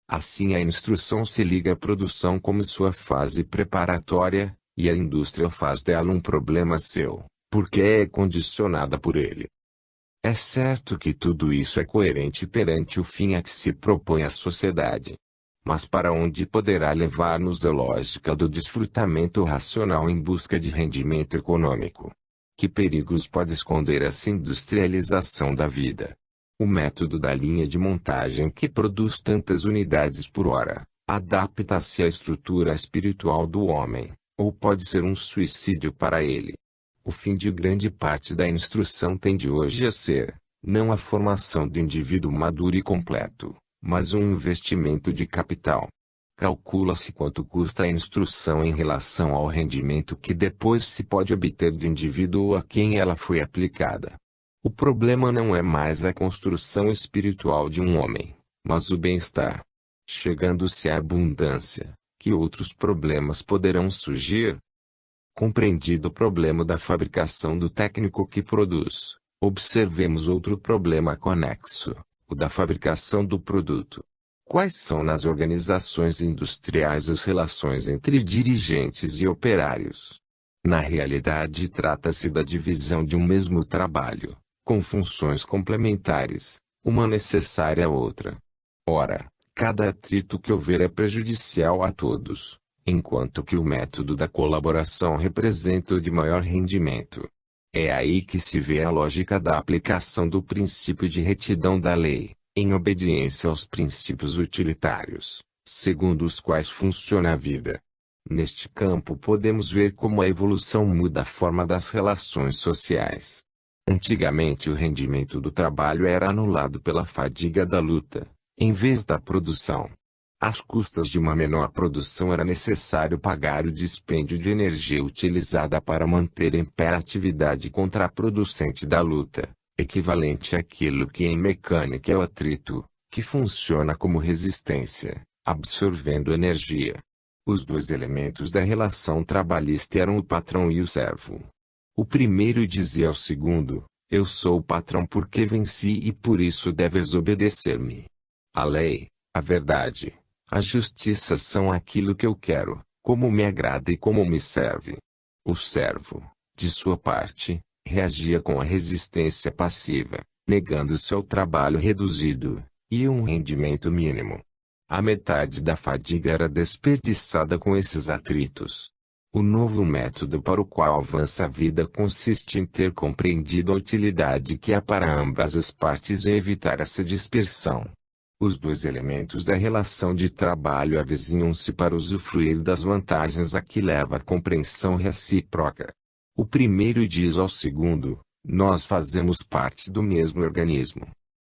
Assim a instrução se liga à produção como sua fase preparatória, e a indústria faz dela um problema seu, porque é condicionada por ele. É certo que tudo isso é coerente perante o fim a que se propõe a sociedade. Mas para onde poderá levar-nos a lógica do desfrutamento racional em busca de rendimento econômico? Que perigos pode esconder essa industrialização da vida? O método da linha de montagem que produz tantas unidades por hora, adapta-se à estrutura espiritual do homem, ou pode ser um suicídio para ele. O fim de grande parte da instrução tende hoje a ser, não a formação do indivíduo maduro e completo, mas um investimento de capital. Calcula-se quanto custa a instrução em relação ao rendimento que depois se pode obter do indivíduo a quem ela foi aplicada. O problema não é mais a construção espiritual de um homem, mas o bem-estar. Chegando-se à abundância, que outros problemas poderão surgir? Compreendido o problema da fabricação do técnico que produz, observemos outro problema conexo, o da fabricação do produto. Quais são nas organizações industriais as relações entre dirigentes e operários? Na realidade trata-se da divisão de um mesmo trabalho, com funções complementares, uma necessária à outra. Ora, cada atrito que houver é prejudicial a todos, enquanto que o método da colaboração representa o de maior rendimento. É aí que se vê a lógica da aplicação do princípio de retidão da lei, em obediência aos princípios utilitários, segundo os quais funciona a vida. Neste campo podemos ver como a evolução muda a forma das relações sociais. Antigamente o rendimento do trabalho era anulado pela fadiga da luta, em vez da produção. Às custas de uma menor produção era necessário pagar o dispêndio de energia utilizada para manter em pé a atividade contraproducente da luta, equivalente àquilo que em mecânica é o atrito, que funciona como resistência, absorvendo energia. Os dois elementos da relação trabalhista eram o patrão e o servo. O primeiro dizia ao segundo: eu sou o patrão porque venci e por isso deves obedecer-me. A lei, a verdade, a justiça são aquilo que eu quero, como me agrada e como me serve. O servo, de sua parte, reagia com a resistência passiva, negando-se ao trabalho reduzido, e um rendimento mínimo. A metade da fadiga era desperdiçada com esses atritos. O novo método para o qual avança a vida consiste em ter compreendido a utilidade que há para ambas as partes e evitar essa dispersão. Os dois elementos da relação de trabalho avizinham-se para usufruir das vantagens a que leva a compreensão recíproca. O primeiro diz ao segundo: nós fazemos parte do mesmo organismo.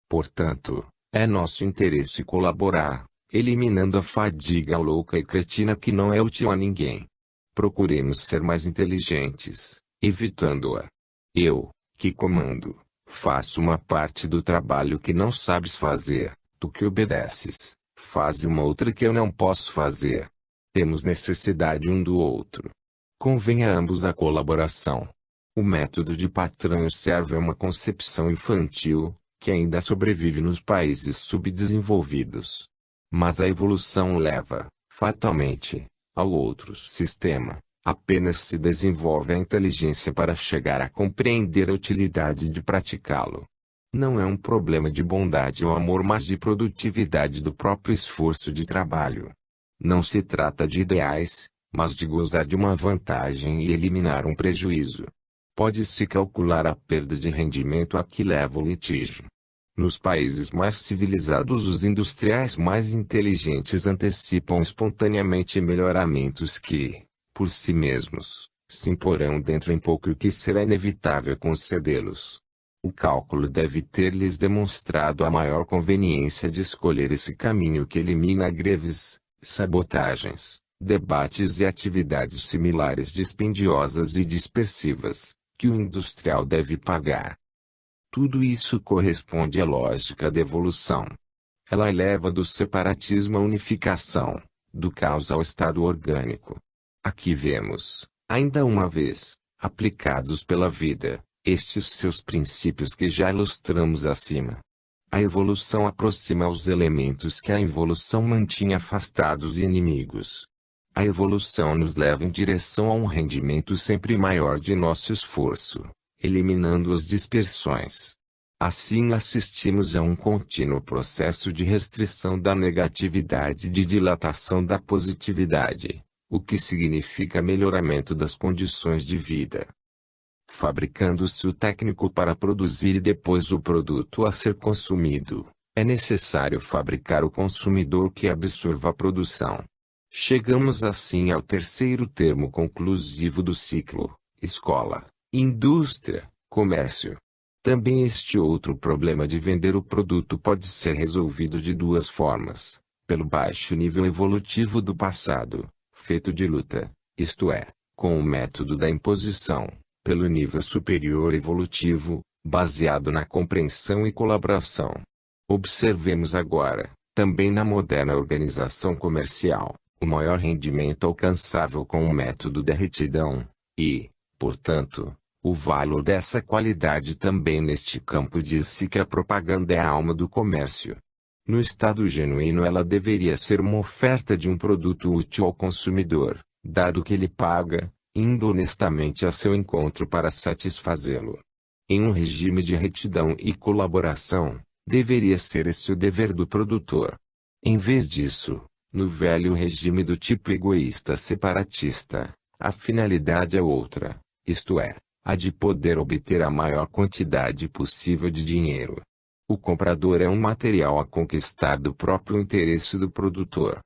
Portanto, é nosso interesse colaborar, eliminando a fadiga louca e cretina que não é útil a ninguém. Procuremos ser mais inteligentes, evitando-a. Eu, que comando, faço uma parte do trabalho que não sabes fazer. Tu que obedeces, faz uma outra que eu não posso fazer. Temos necessidade um do outro. Convém a ambos a colaboração. O método de patrão e servo é uma concepção infantil, que ainda sobrevive nos países subdesenvolvidos. Mas a evolução leva, fatalmente, ao outro sistema. Apenas se desenvolve a inteligência para chegar a compreender a utilidade de praticá-lo. Não é um problema de bondade ou amor, mas de produtividade do próprio esforço de trabalho. Não se trata de ideais, mas de gozar de uma vantagem e eliminar um prejuízo. Pode-se calcular a perda de rendimento a que leva o litígio. Nos países mais civilizados, os industriais mais inteligentes antecipam espontaneamente melhoramentos que, por si mesmos, se imporão dentro em pouco e que será inevitável concedê-los. O cálculo deve ter-lhes demonstrado a maior conveniência de escolher esse caminho que elimina greves, sabotagens, debates e atividades similares dispendiosas e dispersivas, que o industrial deve pagar. Tudo isso corresponde à lógica da evolução. Ela eleva do separatismo à unificação, do caos ao estado orgânico. Aqui vemos, ainda uma vez, aplicados pela vida, estes seus princípios que já ilustramos acima. A evolução aproxima os elementos que a involução mantinha afastados e inimigos. A evolução nos leva em direção a um rendimento sempre maior de nosso esforço, eliminando as dispersões. Assim assistimos a um contínuo processo de restrição da negatividade e de dilatação da positividade, o que significa melhoramento das condições de vida. Fabricando-se o técnico para produzir e depois o produto a ser consumido, é necessário fabricar o consumidor que absorva a produção. Chegamos assim ao terceiro termo conclusivo do ciclo: escola, indústria, comércio. Também este outro problema de vender o produto pode ser resolvido de duas formas: pelo baixo nível evolutivo do passado, feito de luta, isto é, com o método da imposição; pelo nível superior evolutivo, baseado na compreensão e colaboração. Observemos agora, também na moderna organização comercial, o maior rendimento alcançável com o método da retidão, e, portanto, o valor dessa qualidade também neste campo. Diz-se que a propaganda é a alma do comércio. No estado genuíno ela deveria ser uma oferta de um produto útil ao consumidor, dado que ele paga, indo honestamente a seu encontro para satisfazê-lo. Em um regime de retidão e colaboração, deveria ser esse o dever do produtor. Em vez disso, no velho regime do tipo egoísta separatista, a finalidade é outra, isto é, a de poder obter a maior quantidade possível de dinheiro. O comprador é um material a conquistar do próprio interesse do produtor.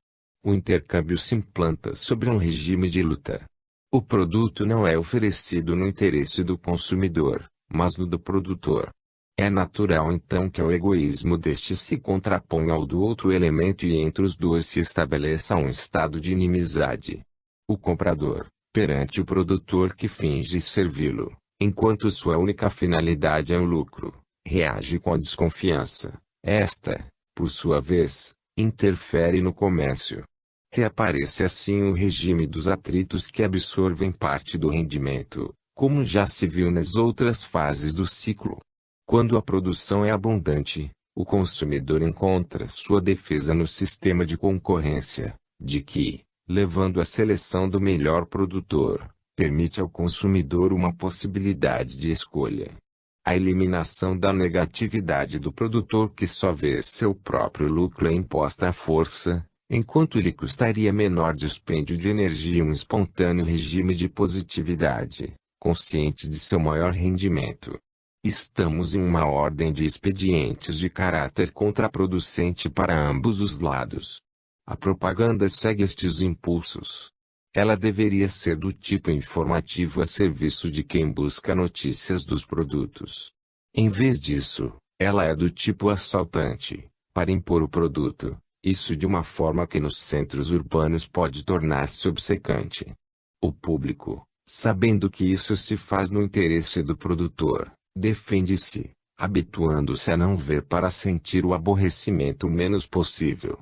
O intercâmbio se implanta sobre um regime de luta. O produto não é oferecido no interesse do consumidor, mas no do produtor. É natural então que o egoísmo deste se contraponha ao do outro elemento e entre os dois se estabeleça um estado de inimizade. O comprador, perante o produtor que finge servi-lo, enquanto sua única finalidade é o lucro, reage com a desconfiança. Esta, por sua vez, interfere no comércio. Reaparece assim o regime dos atritos que absorvem parte do rendimento, como já se viu nas outras fases do ciclo. Quando a produção é abundante, o consumidor encontra sua defesa no sistema de concorrência, de que, levando a seleção do melhor produtor, permite ao consumidor uma possibilidade de escolha. A eliminação da negatividade do produtor que só vê seu próprio lucro é imposta à força, enquanto lhe custaria menor dispêndio de energia um espontâneo regime de positividade, consciente de seu maior rendimento. Estamos em uma ordem de expedientes de caráter contraproducente para ambos os lados. A propaganda segue estes impulsos. Ela deveria ser do tipo informativo a serviço de quem busca notícias dos produtos. Em vez disso, ela é do tipo assaltante, para impor o produto. Isso de uma forma que nos centros urbanos pode tornar-se obcecante. O público, sabendo que isso se faz no interesse do produtor, defende-se, habituando-se a não ver para sentir o aborrecimento o menos possível.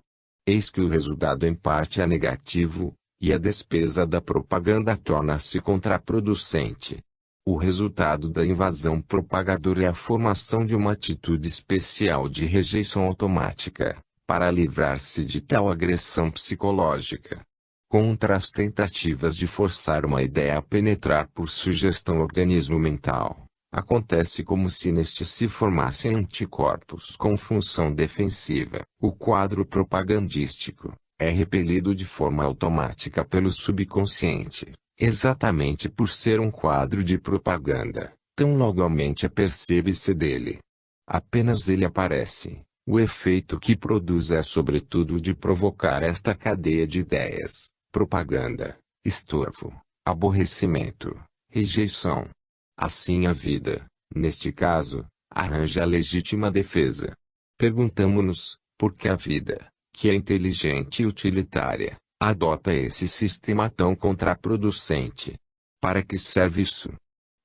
Eis que o resultado em parte é negativo, e a despesa da propaganda torna-se contraproducente. O resultado da invasão propagadora é a formação de uma atitude especial de rejeição automática, para livrar-se de tal agressão psicológica. Contra as tentativas de forçar uma ideia a penetrar por sugestão no organismo mental, acontece como se neste se formassem anticorpos com função defensiva. O quadro propagandístico é repelido de forma automática pelo subconsciente, exatamente por ser um quadro de propaganda. Tão logo a mente apercebe-se dele. Apenas ele aparece. O efeito que produz é sobretudo o de provocar esta cadeia de ideias: propaganda, estorvo, aborrecimento, rejeição. Assim a vida, neste caso, arranja a legítima defesa. Perguntamo-nos, por que a vida, que é inteligente e utilitária, adota esse sistema tão contraproducente? Para que serve isso?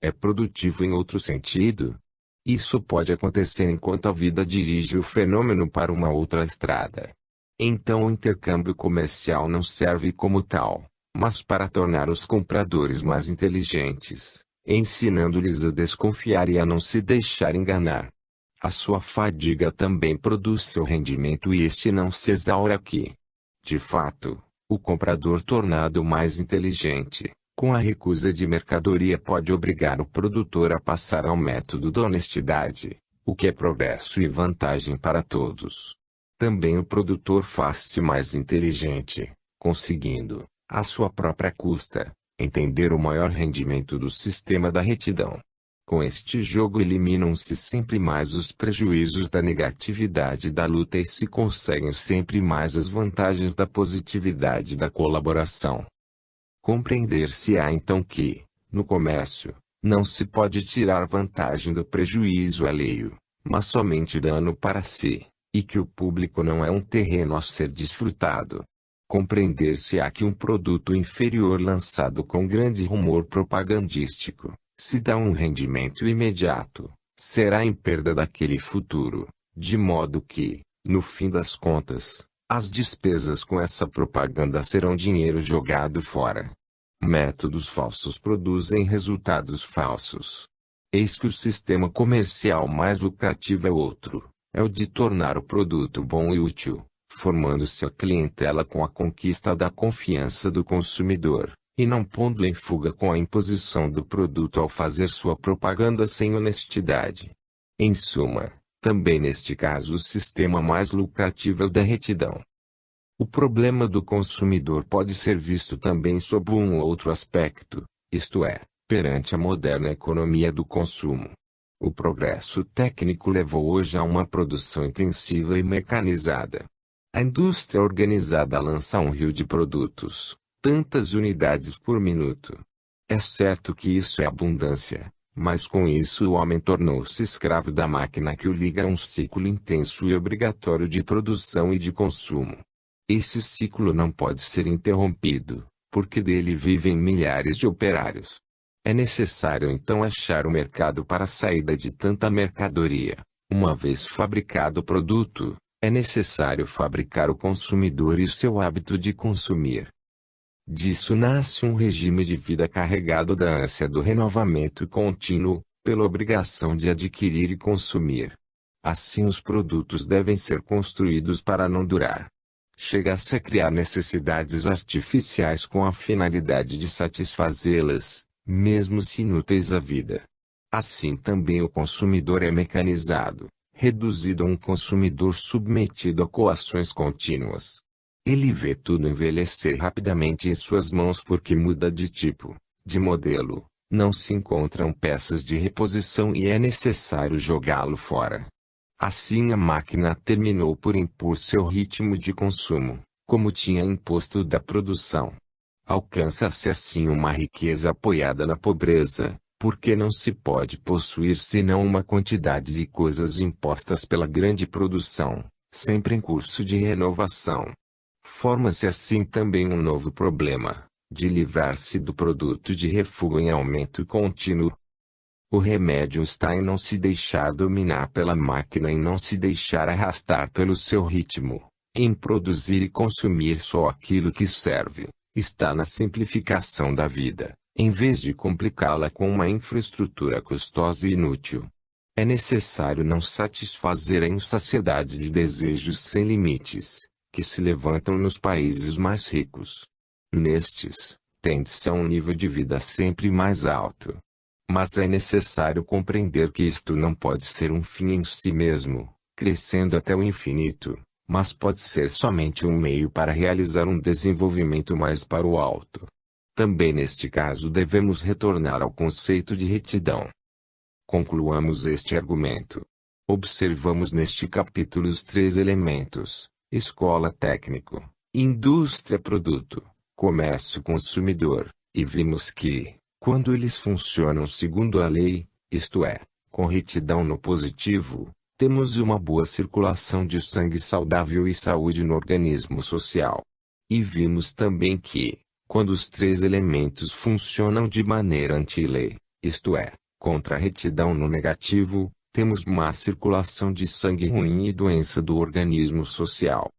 É produtivo em outro sentido? Isso pode acontecer enquanto a vida dirige o fenômeno para uma outra estrada. Então o intercâmbio comercial não serve como tal, mas para tornar os compradores mais inteligentes, ensinando-lhes a desconfiar e a não se deixar enganar. A sua fadiga também produz seu rendimento e este não se exaure aqui. De fato, o comprador tornado mais inteligente, com a recusa de mercadoria pode obrigar o produtor a passar ao método da honestidade, o que é progresso e vantagem para todos. Também o produtor faz-se mais inteligente, conseguindo, à sua própria custa, entender o maior rendimento do sistema da retidão. Com este jogo eliminam-se sempre mais os prejuízos da negatividade da luta e se conseguem sempre mais as vantagens da positividade da colaboração. Compreender-se-á então que, no comércio, não se pode tirar vantagem do prejuízo alheio, mas somente dano para si, e que o público não é um terreno a ser desfrutado. Compreender-se-á que um produto inferior lançado com grande rumor propagandístico, se dá um rendimento imediato, será em perda daquele futuro, de modo que, no fim das contas, as despesas com essa propaganda serão dinheiro jogado fora. Métodos falsos produzem resultados falsos. Eis que o sistema comercial mais lucrativo é outro, é o de tornar o produto bom e útil, formando-se a clientela com a conquista da confiança do consumidor, e não pondo em fuga com a imposição do produto ao fazer sua propaganda sem honestidade. Em suma, também neste caso o sistema mais lucrativo é o da retidão. O problema do consumidor pode ser visto também sob um outro aspecto, isto é, perante a moderna economia do consumo. O progresso técnico levou hoje a uma produção intensiva e mecanizada. A indústria organizada lança um rio de produtos, tantas unidades por minuto. É certo que isso é abundância, mas com isso o homem tornou-se escravo da máquina que o liga a um ciclo intenso e obrigatório de produção e de consumo. Esse ciclo não pode ser interrompido, porque dele vivem milhares de operários. É necessário então achar o mercado para a saída de tanta mercadoria. Uma vez fabricado o produto, é necessário fabricar o consumidor e o seu hábito de consumir. Disso nasce um regime de vida carregado da ânsia do renovamento contínuo, pela obrigação de adquirir e consumir. Assim os produtos devem ser construídos para não durar. Chega-se a criar necessidades artificiais com a finalidade de satisfazê-las, mesmo se inúteis à vida. Assim também o consumidor é mecanizado, reduzido a um consumidor submetido a coações contínuas. Ele vê tudo envelhecer rapidamente em suas mãos porque muda de tipo, de modelo, não se encontram peças de reposição e é necessário jogá-lo fora. Assim a máquina terminou por impor seu ritmo de consumo, como tinha imposto da produção. Alcança-se assim uma riqueza apoiada na pobreza, porque não se pode possuir senão uma quantidade de coisas impostas pela grande produção, sempre em curso de renovação. Forma-se assim também um novo problema, de livrar-se do produto de refúgio em aumento contínuo. O remédio está em não se deixar dominar pela máquina e não se deixar arrastar pelo seu ritmo, em produzir e consumir só aquilo que serve, está na simplificação da vida, em vez de complicá-la com uma infraestrutura custosa e inútil. É necessário não satisfazer a insaciedade de desejos sem limites, que se levantam nos países mais ricos. Nestes, tende-se a um nível de vida sempre mais alto. Mas é necessário compreender que isto não pode ser um fim em si mesmo, crescendo até o infinito, mas pode ser somente um meio para realizar um desenvolvimento mais para o alto. Também neste caso devemos retornar ao conceito de retidão. Concluamos este argumento. Observamos neste capítulo os três elementos: escola técnico, indústria produto, comércio consumidor, e vimos que, quando eles funcionam segundo a lei, isto é, com retidão no positivo, temos uma boa circulação de sangue saudável e saúde no organismo social. E vimos também que, quando os três elementos funcionam de maneira anti-lei, isto é, contra a retidão no negativo, temos má circulação de sangue ruim e doença do organismo social.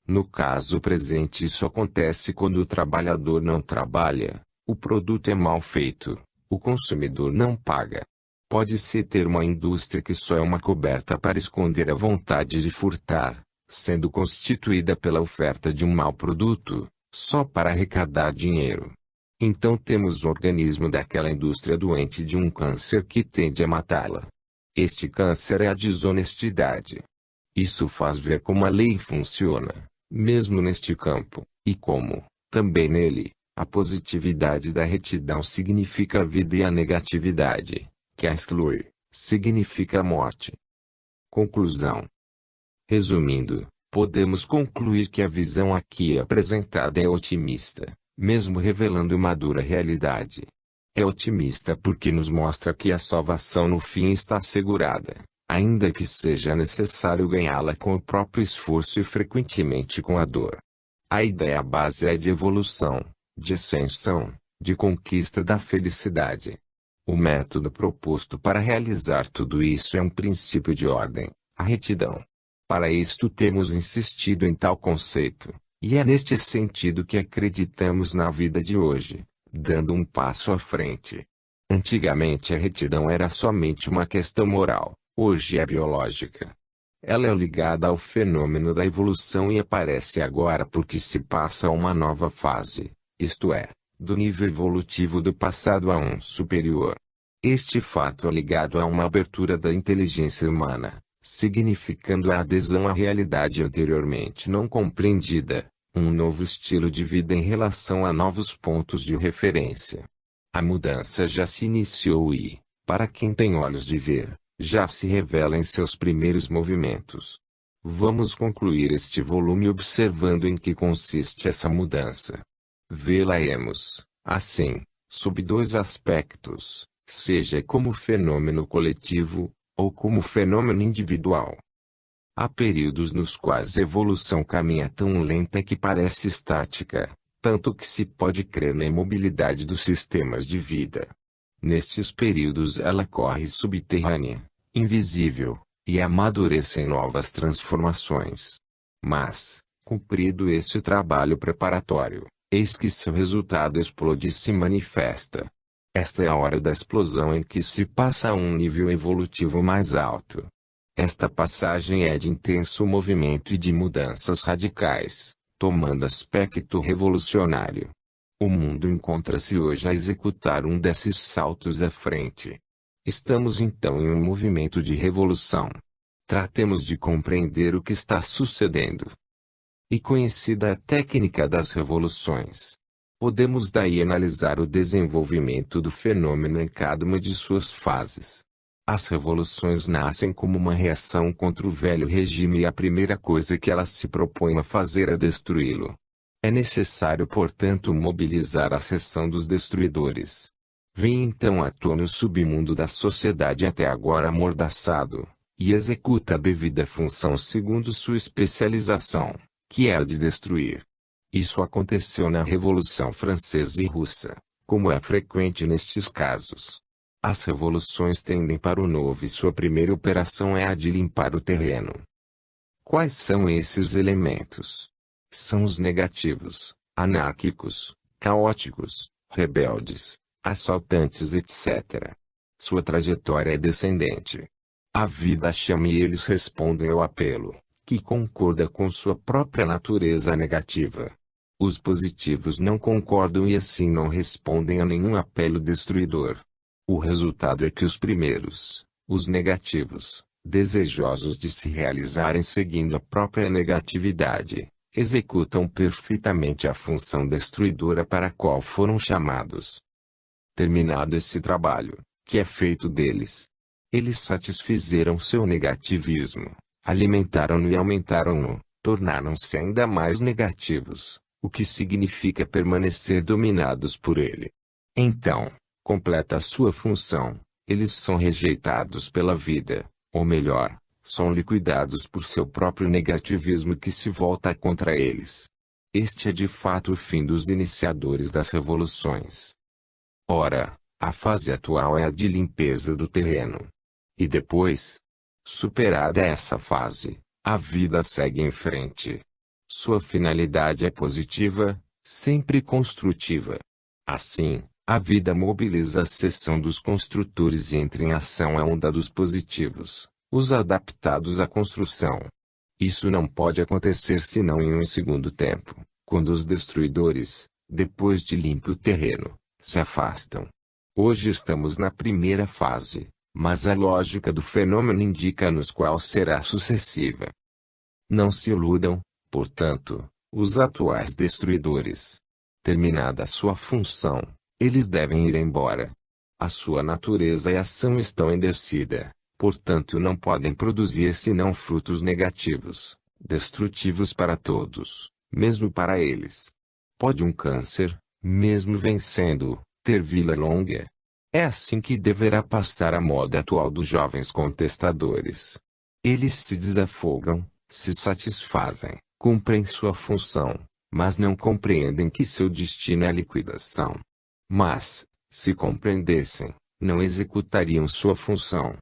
No caso presente isso acontece quando o trabalhador não trabalha, o produto é mal feito, o consumidor não paga. Pode-se ter uma indústria que só é uma coberta para esconder a vontade de furtar, sendo constituída pela oferta de um mau produto, só para arrecadar dinheiro. Então temos o organismo daquela indústria doente de um câncer que tende a matá-la. Este câncer é a desonestidade. Isso faz ver como a lei funciona, mesmo neste campo, e como, também nele, a positividade da retidão significa a vida e a negatividade, que a exclui, significa a morte. Conclusão. Resumindo, podemos concluir que a visão aqui apresentada é otimista, mesmo revelando uma dura realidade. É otimista porque nos mostra que a salvação no fim está assegurada, ainda que seja necessário ganhá-la com o próprio esforço e frequentemente com a dor. A ideia base é de evolução, de ascensão, de conquista da felicidade. O método proposto para realizar tudo isso é um princípio de ordem, a retidão. Para isto temos insistido em tal conceito, e é neste sentido que acreditamos na vida de hoje, dando um passo à frente. Antigamente a retidão era somente uma questão moral, hoje é biológica. Ela é ligada ao fenômeno da evolução e aparece agora porque se passa a uma nova fase, isto é, do nível evolutivo do passado a um superior. Este fato é ligado a uma abertura da inteligência humana, significando a adesão à realidade anteriormente não compreendida, um novo estilo de vida em relação a novos pontos de referência. A mudança já se iniciou e, para quem tem olhos de ver, já se revela em seus primeiros movimentos. Vamos concluir este volume observando em que consiste essa mudança. Vê-la-emos, assim, sob dois aspectos, seja como fenômeno coletivo, ou como fenômeno individual. Há períodos nos quais a evolução caminha tão lenta que parece estática, tanto que se pode crer na imobilidade dos sistemas de vida. Nestes períodos ela corre subterrânea, invisível, e amadurece em novas transformações. Mas, cumprido este trabalho preparatório, eis que seu resultado explode e se manifesta. Esta é a hora da explosão em que se passa a um nível evolutivo mais alto. Esta passagem é de intenso movimento e de mudanças radicais, tomando aspecto revolucionário. O mundo encontra-se hoje a executar um desses saltos à frente. Estamos então em um movimento de revolução. Tratemos de compreender o que está sucedendo. E conhecida a técnica das revoluções, podemos daí analisar o desenvolvimento do fenômeno em cada uma de suas fases. As revoluções nascem como uma reação contra o velho regime e a primeira coisa que elas se propõem a fazer é destruí-lo. É necessário, portanto, mobilizar a seção dos destruidores. Vem então à tona o submundo da sociedade até agora amordaçado, e executa a devida função segundo sua especialização, que é a de destruir. Isso aconteceu na Revolução Francesa e Russa, como é frequente nestes casos. As revoluções tendem para o novo e sua primeira operação é a de limpar o terreno. Quais são esses elementos? São os negativos, anárquicos, caóticos, rebeldes, assaltantes etc. Sua trajetória é descendente. A vida chama e eles respondem ao apelo, que concorda com sua própria natureza negativa. Os positivos não concordam e assim não respondem a nenhum apelo destruidor. O resultado é que os primeiros, os negativos, desejosos de se realizarem seguindo a própria negatividade, executam perfeitamente a função destruidora para a qual foram chamados. Terminado esse trabalho, que é feito deles, eles satisfizeram seu negativismo, alimentaram-no e aumentaram-no, tornaram-se ainda mais negativos, o que significa permanecer dominados por ele. Então, completa a sua função, eles são rejeitados pela vida, ou melhor, são liquidados por seu próprio negativismo que se volta contra eles. Este é de fato o fim dos iniciadores das revoluções. Ora, a fase atual é a de limpeza do terreno. E depois, superada essa fase, a vida segue em frente. Sua finalidade é positiva, sempre construtiva. Assim, A vida mobiliza a seção dos construtores e entra em ação a onda dos positivos, os adaptados à construção. Isso não pode acontecer senão em um segundo tempo, quando os destruidores, depois de limpo o terreno, se afastam. Hoje estamos na primeira fase, mas a lógica do fenômeno indica-nos qual será a sucessiva. Não se iludam, portanto, os atuais destruidores. Terminada a sua função, eles devem ir embora. A sua natureza e ação estão em descida, portanto não podem produzir senão frutos negativos, destrutivos para todos, mesmo para eles. Pode um câncer, mesmo vencendo-o, ter vida longa? É assim que deverá passar a moda atual dos jovens contestadores. Eles se desafogam, se satisfazem, cumprem sua função, mas não compreendem que seu destino é a liquidação. Mas, se compreendessem, não executariam sua função.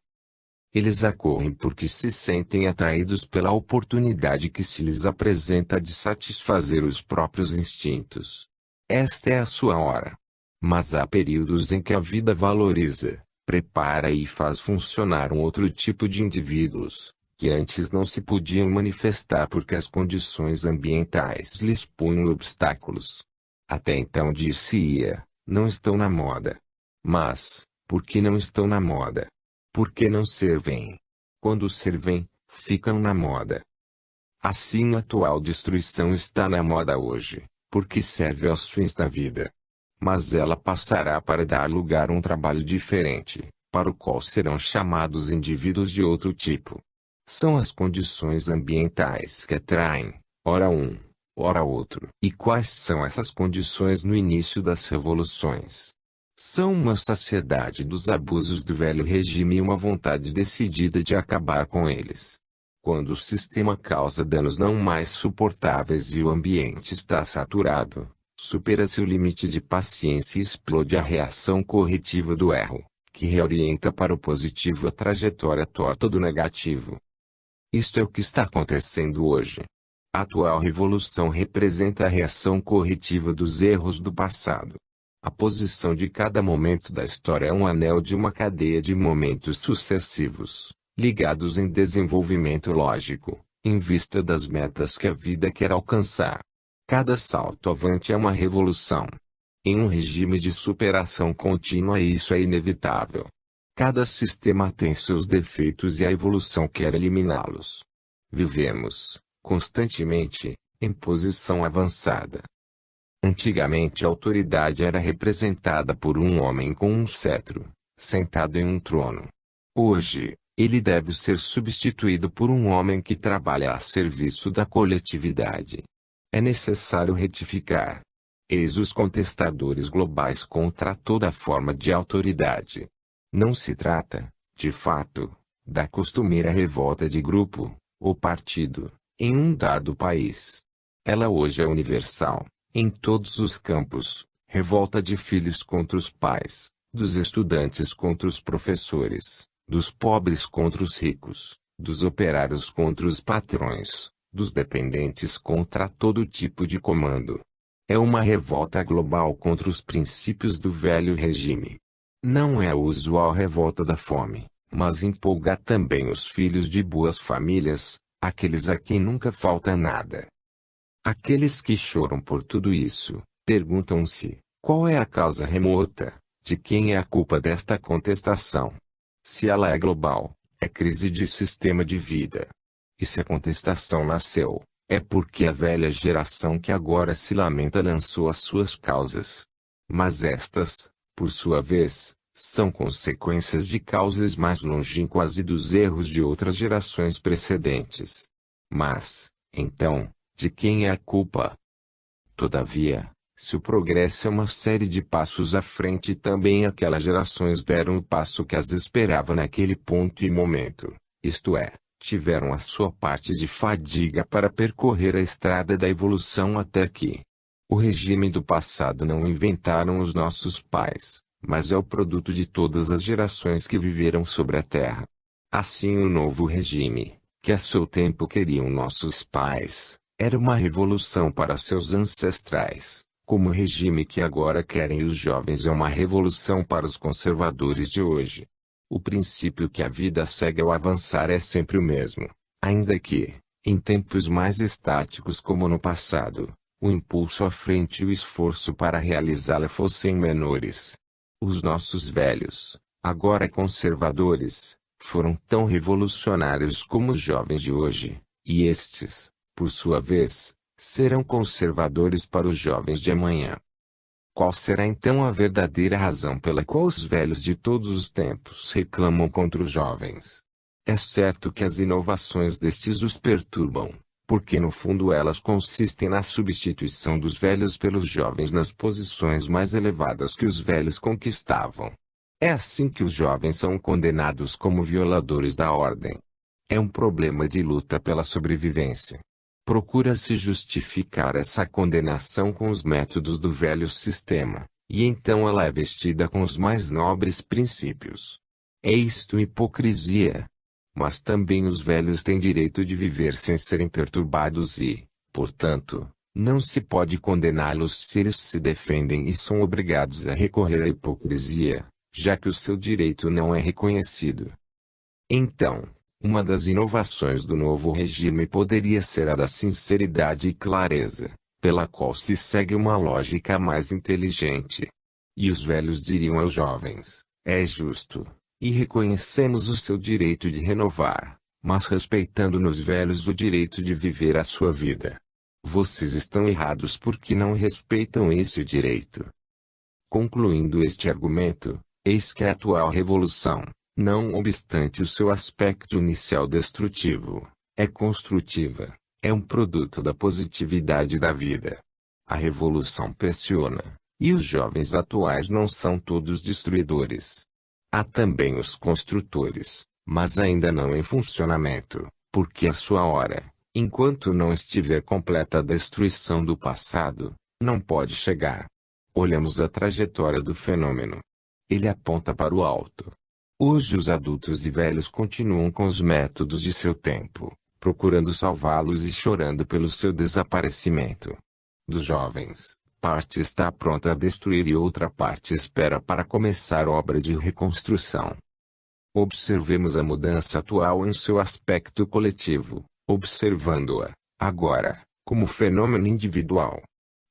Eles acorrem porque se sentem atraídos pela oportunidade que se lhes apresenta de satisfazer os próprios instintos. Esta é a sua hora. Mas há períodos em que a vida valoriza, prepara e faz funcionar um outro tipo de indivíduos, que antes não se podiam manifestar porque as condições ambientais lhes punham obstáculos. Até então dir-se-ia, não estão na moda. Mas, por que não estão na moda? Porque não servem. Quando servem, ficam na moda. Assim a atual destruição está na moda hoje, porque serve aos fins da vida. Mas ela passará para dar lugar a um trabalho diferente, para o qual serão chamados indivíduos de outro tipo. São as condições ambientais que atraem, ora um, ora outro. E quais são essas condições no início das revoluções? São uma saciedade dos abusos do velho regime e uma vontade decidida de acabar com eles. Quando o sistema causa danos não mais suportáveis e o ambiente está saturado, supera-se o limite de paciência e explode a reação corretiva do erro, que reorienta para o positivo a trajetória torta do negativo. Isto é o que está acontecendo hoje. A atual revolução representa a reação corretiva dos erros do passado. A posição de cada momento da história é um anel de uma cadeia de momentos sucessivos, ligados em desenvolvimento lógico, em vista das metas que a vida quer alcançar. Cada salto avante é uma revolução. Em um regime de superação contínua isso é inevitável. Cada sistema tem seus defeitos e a evolução quer eliminá-los. Vivemos, constantemente, em posição avançada. Antigamente a autoridade era representada por um homem com um cetro, sentado em um trono. Hoje, ele deve ser substituído por um homem que trabalha a serviço da coletividade. É necessário retificar. Eis os contestadores globais contra toda forma de autoridade. Não se trata, de fato, da costumeira revolta de grupo, ou partido, em um dado país. Ela hoje é universal, em todos os campos, revolta de filhos contra os pais, dos estudantes contra os professores, dos pobres contra os ricos, dos operários contra os patrões, dos dependentes contra todo tipo de comando. É uma revolta global contra os princípios do velho regime. Não é a usual revolta da fome, mas empolga também os filhos de boas famílias, aqueles a quem nunca falta nada. Aqueles que choram por tudo isso, perguntam-se, qual é a causa remota, de quem é a culpa desta contestação? Se ela é global, é crise de sistema de vida. E se a contestação nasceu, é porque a velha geração que agora se lamenta lançou as suas causas. Mas estas, por sua vez, são consequências de causas mais longínquas e dos erros de outras gerações precedentes. Mas, então, de quem é a culpa? Todavia, se o progresso é uma série de passos à frente, também aquelas gerações deram o passo que as esperava naquele ponto e momento, isto é, tiveram a sua parte de fadiga para percorrer a estrada da evolução até aqui. O regime do passado não inventaram os nossos pais, mas é o produto de todas as gerações que viveram sobre a Terra. Assim o novo regime, que a seu tempo queriam nossos pais, era uma revolução para seus ancestrais, Como o regime que agora querem os jovens é uma revolução para os conservadores de hoje. O princípio que a vida segue ao avançar é sempre o mesmo, ainda que, em tempos mais estáticos como no passado, o impulso à frente e o esforço para realizá-la fossem menores. Os nossos velhos, agora conservadores, foram tão revolucionários como os jovens de hoje, e estes, por sua vez, serão conservadores para os jovens de amanhã. Qual será então a verdadeira razão pela qual os velhos de todos os tempos reclamam contra os jovens? É certo que as inovações destes os perturbam, porque no fundo elas consistem na substituição dos velhos pelos jovens nas posições mais elevadas que os velhos conquistavam. É assim que os jovens são condenados como violadores da ordem. É um problema de luta pela sobrevivência. Procura-se justificar essa condenação com os métodos do velho sistema, e então ela é vestida com os mais nobres princípios. É isto hipocrisia. Mas também os velhos têm direito de viver sem serem perturbados e, portanto, não se pode condená-los se eles se defendem e são obrigados a recorrer à hipocrisia, já que o seu direito não é reconhecido. Então, uma das inovações do novo regime poderia ser a da sinceridade e clareza, pela qual se segue uma lógica mais inteligente. E os velhos diriam aos jovens: é justo, e reconhecemos o seu direito de renovar, mas respeitando nos velhos o direito de viver a sua vida. Vocês estão errados porque não respeitam esse direito. Concluindo este argumento, eis que a atual revolução, não obstante o seu aspecto inicial destrutivo, é construtiva, é um produto da positividade da vida. A revolução pressiona, e os jovens atuais não são todos destruidores. Há também os construtores, mas ainda não em funcionamento, porque a sua hora, enquanto não estiver completa a destruição do passado, não pode chegar. Olhamos a trajetória do fenômeno. Ele aponta para o alto. Hoje os adultos e velhos continuam com os métodos de seu tempo, procurando salvá-los e chorando pelo seu desaparecimento. Dos jovens, parte está pronta a destruir e outra parte espera para começar obra de reconstrução. Observemos a mudança atual em seu aspecto coletivo, observando-a, agora, como fenômeno individual.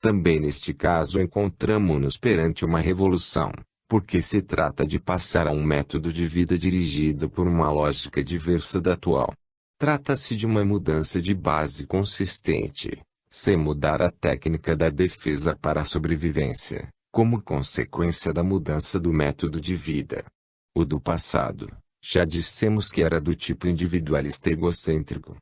Também neste caso encontramo-nos perante uma revolução, porque se trata de passar a um método de vida dirigido por uma lógica diversa da atual. Trata-se de uma mudança de base consistente, sem mudar a técnica da defesa para a sobrevivência, como consequência da mudança do método de vida. O do passado, já dissemos que era do tipo individualista e egocêntrico.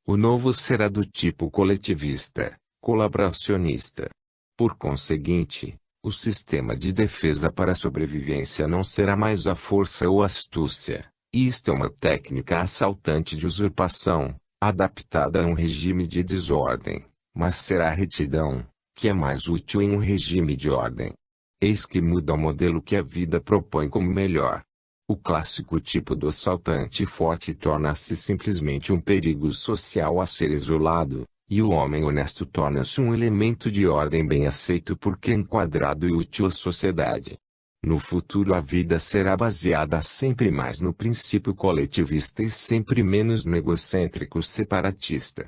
O novo será do tipo coletivista, colaboracionista. Por conseguinte, o sistema de defesa para a sobrevivência não será mais a força ou astúcia. Isto é uma técnica assaltante de usurpação, adaptada a um regime de desordem, mas será a retidão, que é mais útil em um regime de ordem. Eis que muda o modelo que a vida propõe como melhor. O clássico tipo do assaltante forte torna-se simplesmente um perigo social a ser isolado, e o homem honesto torna-se um elemento de ordem bem aceito porque enquadrado e útil à sociedade. No futuro a vida será baseada sempre mais no princípio coletivista e sempre menos no egocêntrico separatista.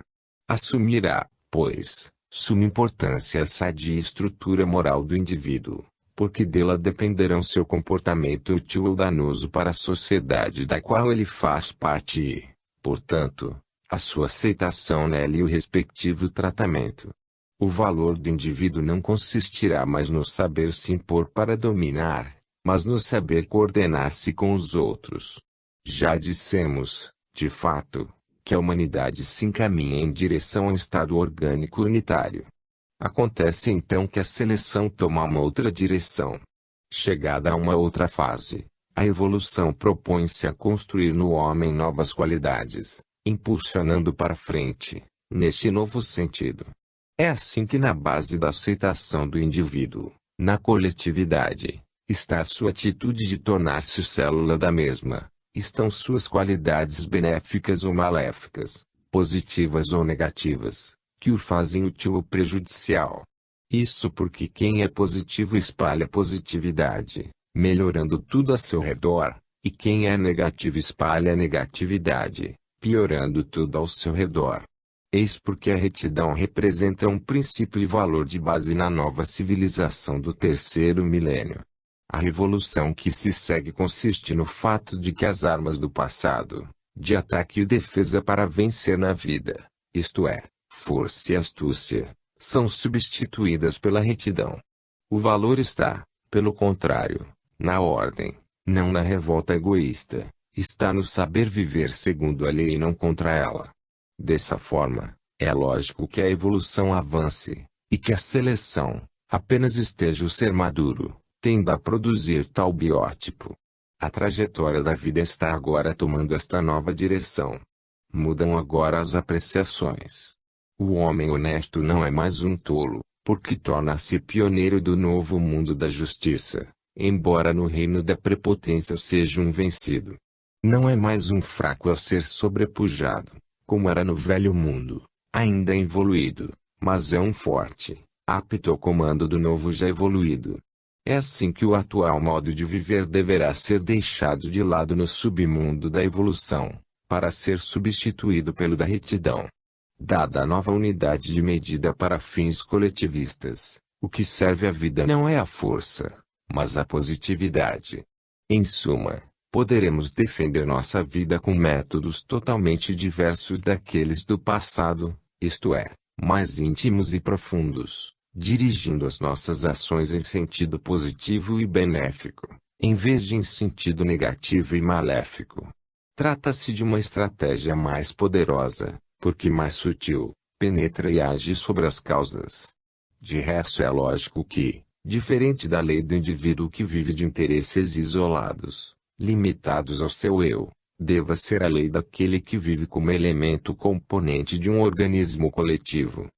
Assumirá, pois, suma importância a sadia estrutura moral do indivíduo, porque dela dependerão seu comportamento útil ou danoso para a sociedade da qual ele faz parte e, portanto, a sua aceitação nela e o respectivo tratamento. O valor do indivíduo não consistirá mais no saber se impor para dominar, mas no saber coordenar-se com os outros. Já dissemos, de fato, que a humanidade se encaminha em direção a um estado orgânico unitário. Acontece então que a seleção toma uma outra direção. Chegada a uma outra fase, a evolução propõe-se a construir no homem novas qualidades, impulsionando para frente, neste novo sentido. É assim que na base da aceitação do indivíduo, na coletividade, está a sua atitude de tornar-se célula da mesma, estão suas qualidades benéficas ou maléficas, positivas ou negativas, que o fazem útil ou prejudicial. Isso porque quem é positivo espalha positividade, melhorando tudo a seu redor, e quem é negativo espalha negatividade, piorando tudo ao seu redor. Eis porque a retidão representa um princípio e valor de base na nova civilização do terceiro milênio. A revolução que se segue consiste no fato de que as armas do passado, de ataque e defesa para vencer na vida, isto é, força e astúcia, são substituídas pela retidão. O valor está, pelo contrário, na ordem, não na revolta egoísta, está no saber viver segundo a lei e não contra ela. Dessa forma, é lógico que a evolução avance, e que a seleção, apenas esteja o ser maduro, tenda a produzir tal biótipo. A trajetória da vida está agora tomando esta nova direção. Mudam agora as apreciações. O homem honesto não é mais um tolo, porque torna-se pioneiro do novo mundo da justiça, embora no reino da prepotência seja um vencido. Não é mais um fraco a ser sobrepujado, como era no velho mundo, ainda evoluído, mas é um forte, apto ao comando do novo já evoluído. É assim que o atual modo de viver deverá ser deixado de lado no submundo da evolução, para ser substituído pelo da retidão. Dada a nova unidade de medida para fins coletivistas, o que serve à vida não é a força, mas a positividade. Em suma, poderemos defender nossa vida com métodos totalmente diversos daqueles do passado, isto é, mais íntimos e profundos, dirigindo as nossas ações em sentido positivo e benéfico, em vez de em sentido negativo e maléfico. Trata-se de uma estratégia mais poderosa, porque mais sutil, penetra e age sobre as causas. De resto é lógico que, diferente da lei do indivíduo que vive de interesses isolados, limitados ao seu eu, deva ser a lei daquele que vive como elemento componente de um organismo coletivo.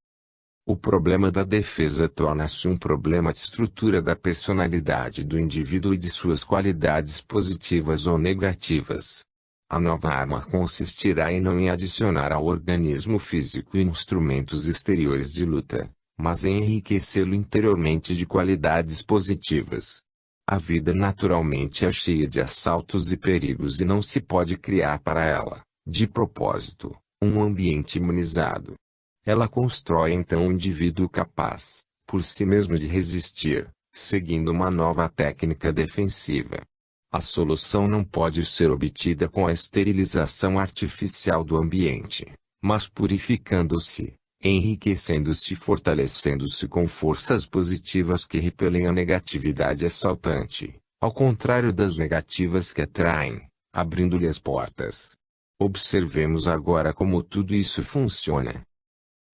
O problema da defesa torna-se um problema de estrutura da personalidade do indivíduo e de suas qualidades positivas ou negativas. A nova arma consistirá em não em adicionar ao organismo físico instrumentos exteriores de luta, mas em enriquecê-lo interiormente de qualidades positivas. A vida naturalmente é cheia de assaltos e perigos e não se pode criar para ela, de propósito, um ambiente imunizado. Ela constrói então um indivíduo capaz, por si mesmo de resistir, seguindo uma nova técnica defensiva. A solução não pode ser obtida com a esterilização artificial do ambiente, mas purificando-se, enriquecendo-se e fortalecendo-se com forças positivas que repelem a negatividade assaltante, ao contrário das negativas que atraem, abrindo-lhe as portas. Observemos agora como tudo isso funciona.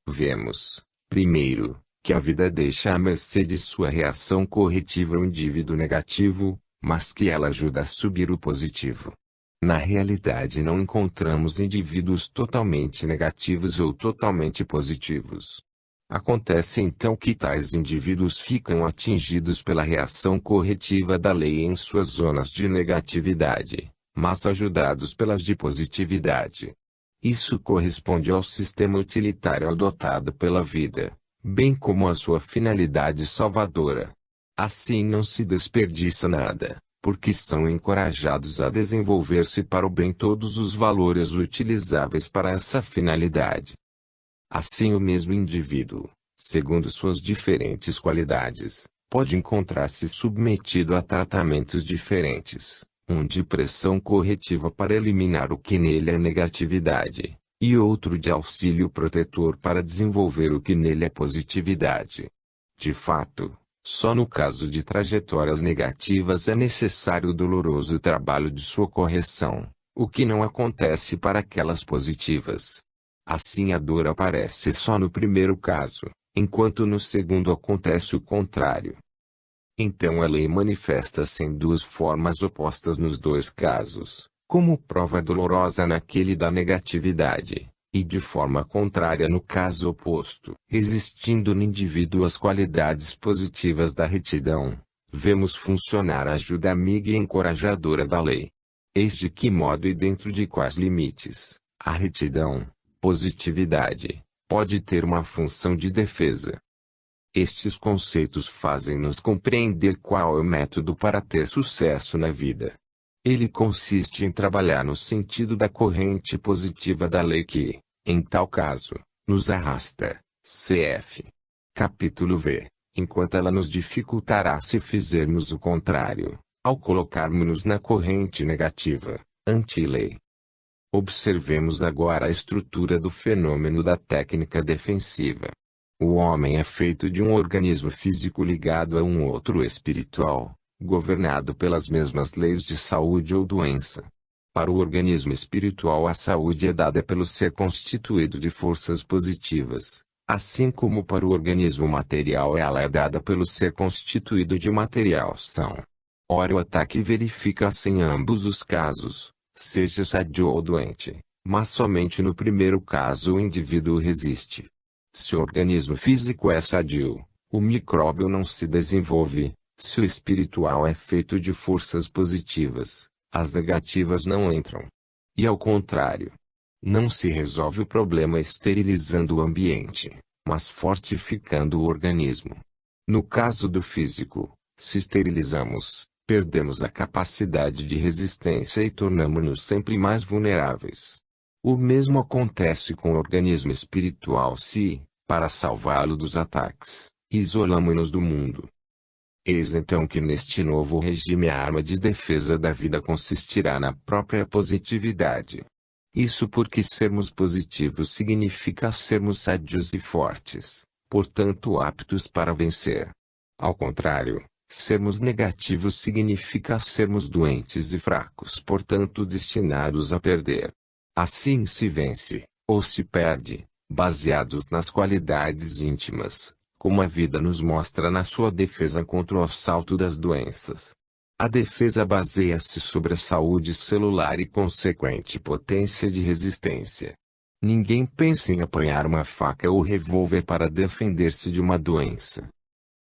Vemos, primeiro, que a vida deixa à mercê de sua reação corretiva o indivíduo negativo, mas que ela ajuda a subir o positivo. Na realidade não encontramos indivíduos totalmente negativos ou totalmente positivos. Acontece então que tais indivíduos ficam atingidos pela reação corretiva da lei em suas zonas de negatividade, mas ajudados pelas de positividade. Isso corresponde ao sistema utilitário adotado pela vida, bem como à sua finalidade salvadora. Assim não se desperdiça nada, porque são encorajados a desenvolver-se para o bem todos os valores utilizáveis para essa finalidade. Assim o mesmo indivíduo, segundo suas diferentes qualidades, pode encontrar-se submetido a tratamentos diferentes, um de pressão corretiva para eliminar o que nele é negatividade, e outro de auxílio protetor para desenvolver o que nele é positividade. De fato, só no caso de trajetórias negativas é necessário o doloroso trabalho de sua correção, o que não acontece para aquelas positivas. Assim a dor aparece só no primeiro caso, enquanto no segundo acontece o contrário. Então a lei manifesta-se em duas formas opostas nos dois casos, como prova dolorosa naquele da negatividade, e de forma contrária no caso oposto. Existindo no indivíduo as qualidades positivas da retidão, vemos funcionar a ajuda amiga e encorajadora da lei. Eis de que modo e dentro de quais limites, a retidão, positividade, pode ter uma função de defesa. Estes conceitos fazem-nos compreender qual é o método para ter sucesso na vida. Ele consiste em trabalhar no sentido da corrente positiva da lei que, em tal caso, nos arrasta. Cf. Capítulo V. Enquanto ela nos dificultará se fizermos o contrário, ao colocarmos-nos na corrente negativa, anti-lei. Observemos agora a estrutura do fenômeno da técnica defensiva. O homem é feito de um organismo físico ligado a um outro espiritual, governado pelas mesmas leis de saúde ou doença. Para o organismo espiritual a saúde é dada pelo ser constituído de forças positivas, assim como para o organismo material ela é dada pelo ser constituído de material são. Ora o ataque verifica-se em ambos os casos, seja sadio ou doente, mas somente no primeiro caso o indivíduo resiste. Se o organismo físico é sadio, o micróbio não se desenvolve. Se o espiritual é feito de forças positivas, as negativas não entram. E ao contrário. Não se resolve o problema esterilizando o ambiente, mas fortificando o organismo. No caso do físico, se esterilizamos, perdemos a capacidade de resistência e tornamos-nos sempre mais vulneráveis. O mesmo acontece com o organismo espiritual se, para salvá-lo dos ataques, isolamos-nos do mundo. Eis então que neste novo regime a arma de defesa da vida consistirá na própria positividade. Isso porque sermos positivos significa sermos sadios e fortes, portanto aptos para vencer. Ao contrário, sermos negativos significa sermos doentes e fracos, portanto destinados a perder. Assim se vence, ou se perde, baseados nas qualidades íntimas, como a vida nos mostra na sua defesa contra o assalto das doenças. A defesa baseia-se sobre a saúde celular e consequente potência de resistência. Ninguém pensa em apanhar uma faca ou revólver para defender-se de uma doença.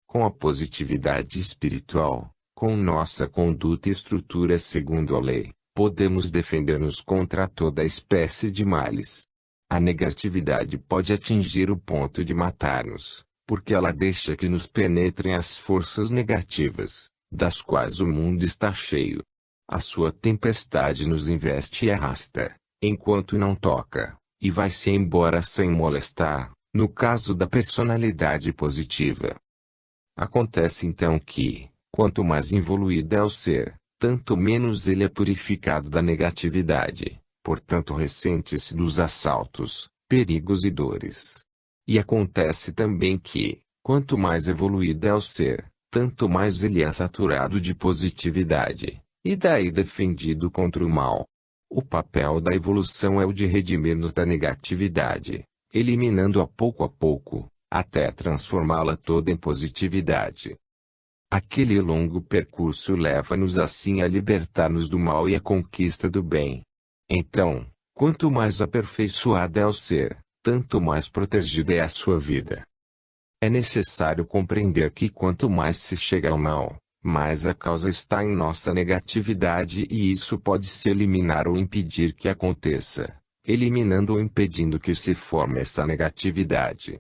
Com a positividade espiritual, com nossa conduta e estrutura segundo a lei, podemos defender-nos contra toda espécie de males. A negatividade pode atingir o ponto de matar-nos, porque ela deixa que nos penetrem as forças negativas, das quais o mundo está cheio. A sua tempestade nos investe e arrasta, enquanto não toca, e vai-se embora sem molestar, no caso da personalidade positiva. Acontece então que, quanto mais evoluído é o ser, tanto menos ele é purificado da negatividade, portanto ressente-se dos assaltos, perigos e dores. E acontece também que, quanto mais evoluído é o ser, tanto mais ele é saturado de positividade, e daí defendido contra o mal. O papel da evolução é o de redimir-nos da negatividade, eliminando-a pouco, até transformá-la toda em positividade. Aquele longo percurso leva-nos assim a libertar-nos do mal e à conquista do bem. Então, quanto mais aperfeiçoado é o ser, tanto mais protegida é a sua vida. É necessário compreender que quanto mais se chega ao mal, mais a causa está em nossa negatividade e isso pode se eliminar ou impedir que aconteça, eliminando ou impedindo que se forme essa negatividade.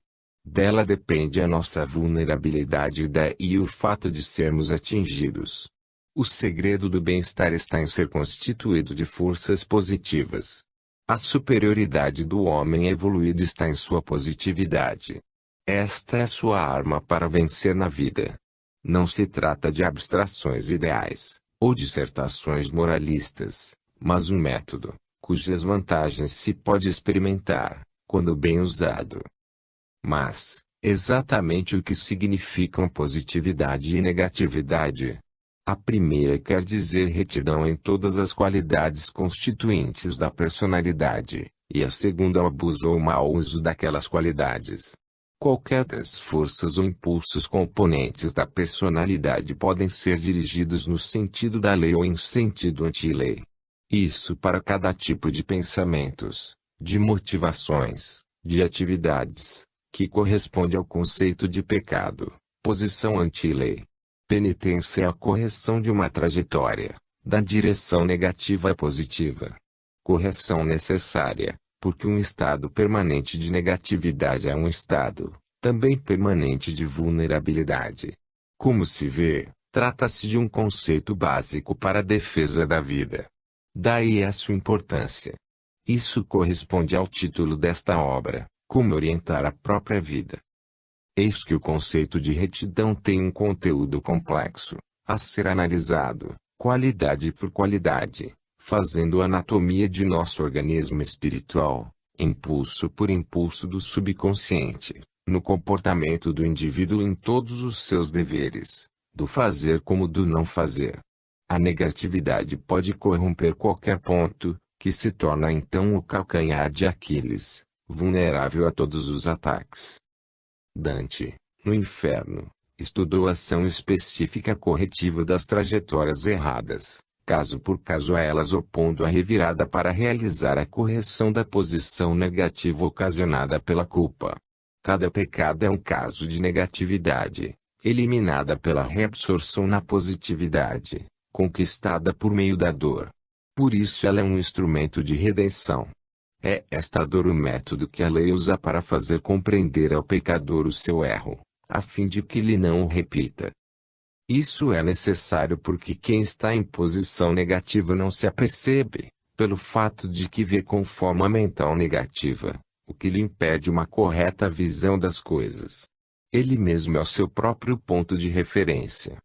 Dela depende a nossa vulnerabilidade e daí o fato de sermos atingidos. O segredo do bem-estar está em ser constituído de forças positivas. A superioridade do homem evoluído está em sua positividade. Esta é sua arma para vencer na vida. Não se trata de abstrações ideais, ou dissertações moralistas, mas um método, cujas vantagens se pode experimentar, quando bem usado. Mas, exatamente o que significam positividade e negatividade? A primeira quer dizer retidão em todas as qualidades constituintes da personalidade, e a segunda o abuso ou mau uso daquelas qualidades. Qualquer das forças ou impulsos componentes da personalidade podem ser dirigidos no sentido da lei ou em sentido anti-lei. Isso para cada tipo de pensamentos, de motivações, de atividades, que corresponde ao conceito de pecado, posição anti-lei. Penitência é a correção de uma trajetória, da direção negativa à positiva. Correção necessária, porque um estado permanente de negatividade é um estado, também permanente de vulnerabilidade. Como se vê, trata-se de um conceito básico para a defesa da vida. Daí a sua importância. Isso corresponde ao título desta obra, Como Orientar a Própria Vida. Eis que o conceito de retidão tem um conteúdo complexo, a ser analisado, qualidade por qualidade, fazendo anatomia de nosso organismo espiritual, impulso por impulso do subconsciente, no comportamento do indivíduo em todos os seus deveres, do fazer como do não fazer. A negatividade pode corromper qualquer ponto, que se torna então o calcanhar de Aquiles, vulnerável a todos os ataques. Dante, no Inferno, estudou a ação específica corretiva das trajetórias erradas, caso por caso a elas opondo a revirada para realizar a correção da posição negativa ocasionada pela culpa. Cada pecado é um caso de negatividade, eliminada pela reabsorção na positividade, conquistada por meio da dor. Por isso ela é um instrumento de redenção. É esta dor o método que a lei usa para fazer compreender ao pecador o seu erro, a fim de que ele não o repita. Isso é necessário porque quem está em posição negativa não se apercebe, pelo fato de que vê com forma mental negativa, o que lhe impede uma correta visão das coisas. Ele mesmo é o seu próprio ponto de referência.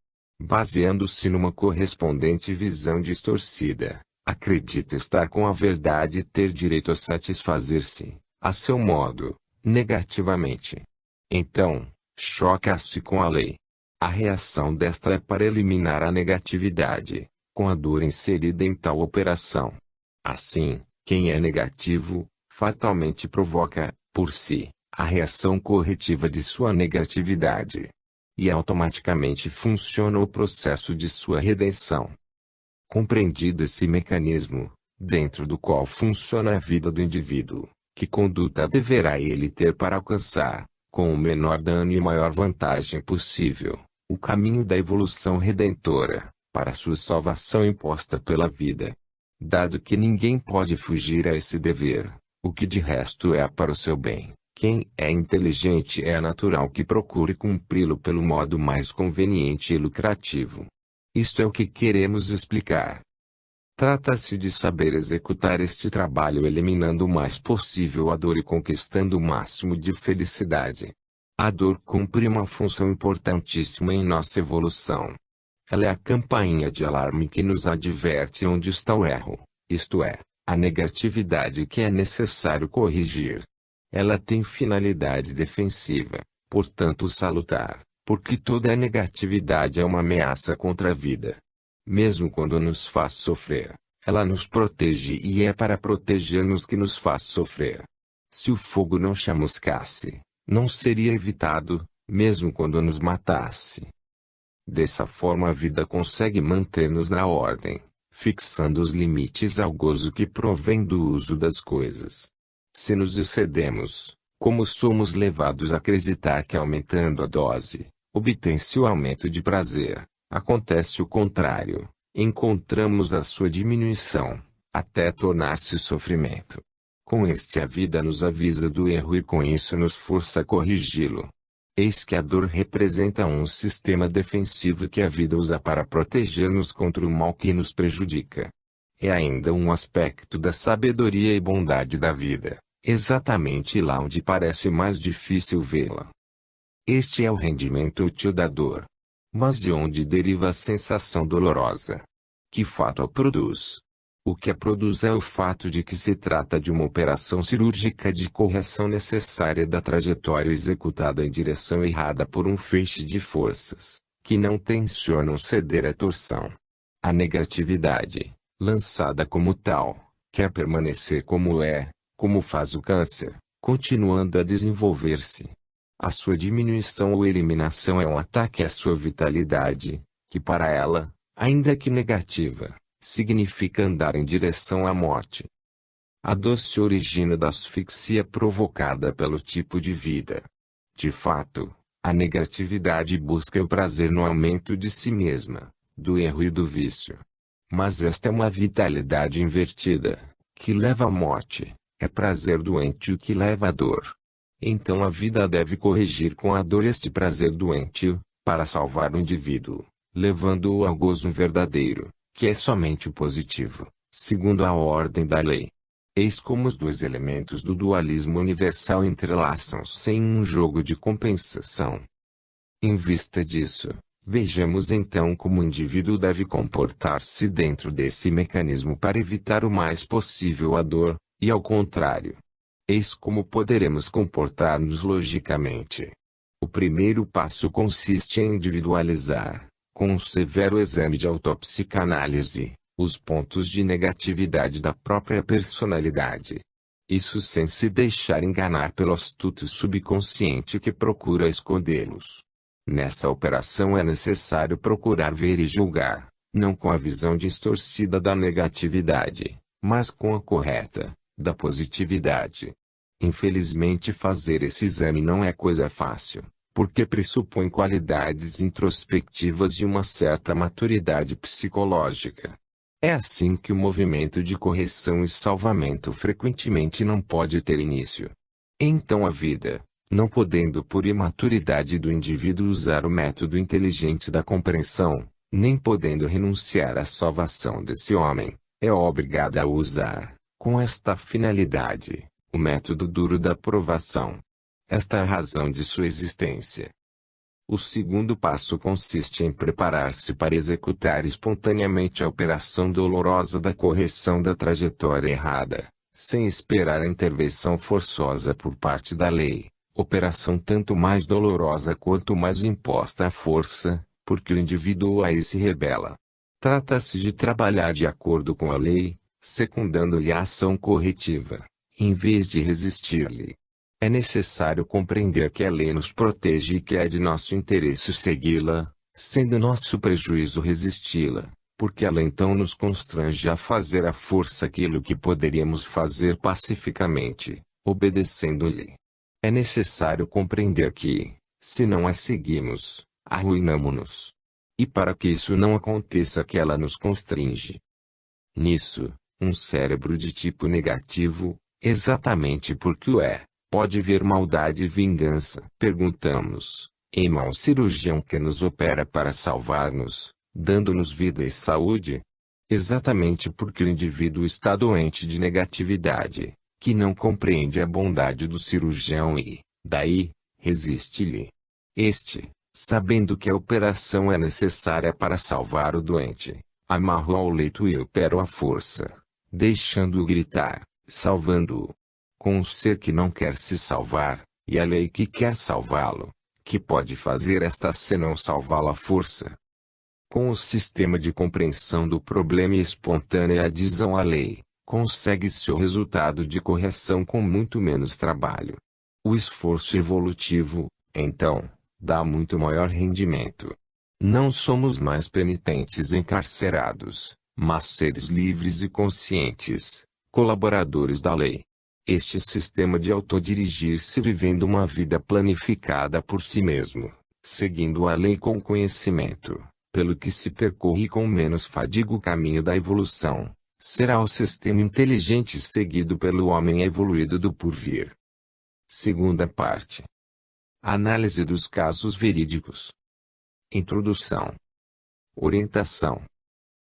Baseando-se numa correspondente visão distorcida, acredita estar com a verdade e ter direito a satisfazer-se, a seu modo, negativamente. Então, choca-se com a lei. A reação desta é para eliminar a negatividade, com a dor inserida em tal operação. Assim, quem é negativo, fatalmente provoca, por si, a reação corretiva de sua negatividade. E automaticamente funciona o processo de sua redenção. Compreendido esse mecanismo, dentro do qual funciona a vida do indivíduo, que conduta deverá ele ter para alcançar, com o menor dano e maior vantagem possível, o caminho da evolução redentora, para sua salvação imposta pela vida. Dado que ninguém pode fugir a esse dever, o que de resto é para o seu bem, quem é inteligente é natural que procure cumpri-lo pelo modo mais conveniente e lucrativo. Isto é o que queremos explicar. Trata-se de saber executar este trabalho eliminando o mais possível a dor e conquistando o máximo de felicidade. A dor cumpre uma função importantíssima em nossa evolução. Ela é a campainha de alarme que nos adverte onde está o erro, isto é, a negatividade que é necessário corrigir. Ela tem finalidade defensiva, portanto salutar, porque toda negatividade é uma ameaça contra a vida. Mesmo quando nos faz sofrer, ela nos protege e é para proteger-nos que nos faz sofrer. Se o fogo não chamuscasse, não seria evitado, mesmo quando nos matasse. Dessa forma a vida consegue manter-nos na ordem, fixando os limites ao gozo que provém do uso das coisas. Se nos excedemos, como somos levados a acreditar que aumentando a dose, obtém-se o aumento de prazer, acontece o contrário, encontramos a sua diminuição, até tornar-se sofrimento. Com este a vida nos avisa do erro e com isso nos força a corrigi-lo. Eis que a dor representa um sistema defensivo que a vida usa para proteger-nos contra o mal que nos prejudica. É ainda um aspecto da sabedoria e bondade da vida, exatamente lá onde parece mais difícil vê-la. Este é o rendimento útil da dor. Mas de onde deriva a sensação dolorosa? Que fato a produz? O que a produz é o fato de que se trata de uma operação cirúrgica de correção necessária da trajetória executada em direção errada por um feixe de forças, que não tencionam ceder à torção. A negatividade, lançada como tal, quer permanecer como faz o câncer, continuando a desenvolver-se. A sua diminuição ou eliminação é um ataque à sua vitalidade, que para ela, ainda que negativa, significa andar em direção à morte. A dor se origina da asfixia provocada pelo tipo de vida. De fato, a negatividade busca o prazer no aumento de si mesma, do erro e do vício. Mas esta é uma vitalidade invertida, que leva à morte, é prazer doente o que leva à dor. Então a vida deve corrigir com a dor este prazer doentio, para salvar o indivíduo, levando-o ao gozo verdadeiro, que é somente o positivo, segundo a ordem da lei. Eis como os dois elementos do dualismo universal entrelaçam-se em um jogo de compensação. Em vista disso, vejamos então como o indivíduo deve comportar-se dentro desse mecanismo para evitar o mais possível a dor, e ao contrário. Eis como poderemos comportar-nos logicamente. O primeiro passo consiste em individualizar, com um severo exame de autopsicanálise, os pontos de negatividade da própria personalidade. Isso sem se deixar enganar pelo astuto subconsciente que procura escondê-los. Nessa operação é necessário procurar ver e julgar, não com a visão distorcida da negatividade, mas com a correta, da positividade. Infelizmente fazer esse exame não é coisa fácil, porque pressupõe qualidades introspectivas de uma certa maturidade psicológica. É assim que o movimento de correção e salvamento frequentemente não pode ter início. Então a vida, não podendo por imaturidade do indivíduo usar o método inteligente da compreensão, nem podendo renunciar à salvação desse homem, é obrigada a usar, com esta finalidade, o método duro da provação. Esta é a razão de sua existência. O segundo passo consiste em preparar-se para executar espontaneamente a operação dolorosa da correção da trajetória errada, sem esperar a intervenção forçosa por parte da lei, operação tanto mais dolorosa quanto mais imposta à força, porque o indivíduo aí se rebela. Trata-se de trabalhar de acordo com a lei, secundando-lhe a ação corretiva, em vez de resistir-lhe. É necessário compreender que a lei nos protege e que é de nosso interesse segui-la, sendo nosso prejuízo resisti-la, porque ela então nos constrange a fazer à força aquilo que poderíamos fazer pacificamente, obedecendo-lhe. É necessário compreender que, se não a seguimos, arruinamo-nos. E para que isso não aconteça que ela nos constringe. Nisso, um cérebro de tipo negativo, exatamente porque o é, pode ver maldade e vingança. Perguntamos, em mau cirurgião que nos opera para salvar-nos, dando-nos vida e saúde? Exatamente porque o indivíduo está doente de negatividade, que não compreende a bondade do cirurgião e, daí, resiste-lhe. Este, sabendo que a operação é necessária para salvar o doente, amarra-o ao leito e opera à força, deixando-o gritar, salvando-o. Com o ser que não quer se salvar, e a lei que quer salvá-lo, que pode fazer esta senão salvá-lo à força? Com o sistema de compreensão do problema e espontânea adesão à lei, consegue-se o resultado de correção com muito menos trabalho. O esforço evolutivo, então, dá muito maior rendimento. Não somos mais penitentes encarcerados, mas seres livres e conscientes, colaboradores da lei. Este sistema de autodirigir-se vivendo uma vida planificada por si mesmo, seguindo a lei com conhecimento, pelo que se percorre com menos fadiga o caminho da evolução, será o sistema inteligente seguido pelo homem evoluído do porvir. Segunda parte. Análise dos casos verídicos. Introdução. Orientação.